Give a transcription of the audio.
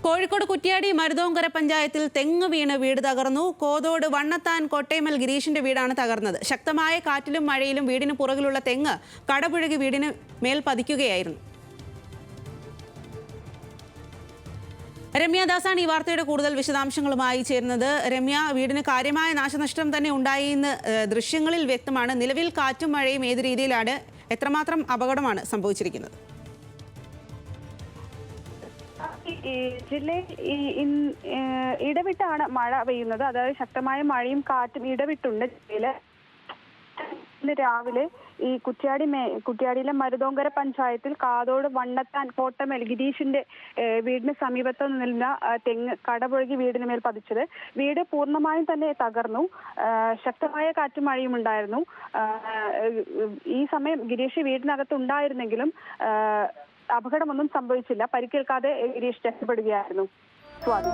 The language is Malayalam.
കോഴിക്കോട് കുറ്റ്യാടി മരുതോങ്കര പഞ്ചായത്തിൽ തെങ്ങ് വീണ് വീട് തകർന്നു. കോതോട് വണ്ണത്താൻ കൊട്ടേമൽ ഗിരീഷിന്റെ വീടാണ് തകർന്നത്. ശക്തമായ കാറ്റിലും മഴയിലും വീടിന് പുറകിലുള്ള തെങ്ങ് കടപുഴകി വീടിന് മേൽ പതിക്കുകയായിരുന്നു. രമ്യദാസാണ് ഈ വാർത്തയുടെ കൂടുതൽ വിശദാംശങ്ങളുമായി ചേരുന്നത്. രമ്യ, വീടിന് കാര്യമായ നാശനഷ്ടം തന്നെ ഉണ്ടായെന്ന് ദൃശ്യങ്ങളിൽ വ്യക്തമാണ്. നിലവിൽ കാറ്റും മഴയും ഏത് രീതിയിലാണ്, എത്രമാത്രം അപകടമാണ് സംഭവിച്ചിരിക്കുന്നത്? ജില്ലയിൽ ഇടവിട്ടാണ് മഴ പെയ്യുന്നത്. അതായത് ശക്തമായ മഴയും കാറ്റും ഇടവിട്ടുണ്ട് ജില്ലയില്. ഇന്ന് രാവിലെ ഈ കുറ്റ്യാടിയിലെ മരുതോങ്കര പഞ്ചായത്തിൽ കാതോട് വണ്ണത്താൻ കോട്ടമൽ ഗിരീഷിന്റെ വീടിന് സമീപത്ത് നിന്ന തെങ്ങ് കടപുഴകി വീടിന് മേൽ പതിച്ചത്. വീട് പൂർണ്ണമായും തന്നെ തകർന്നു. ശക്തമായ കാറ്റും മഴയും ഉണ്ടായിരുന്നു. ഈ സമയം ഗിരീഷ് വീടിനകത്ത് ഉണ്ടായിരുന്നെങ്കിലും അപകടമൊന്നും സംഭവിച്ചില്ല. പരിക്കേൽക്കാതെ ഗിരീഷ് രക്ഷപ്പെടുകയായിരുന്നു. സ്വാതി.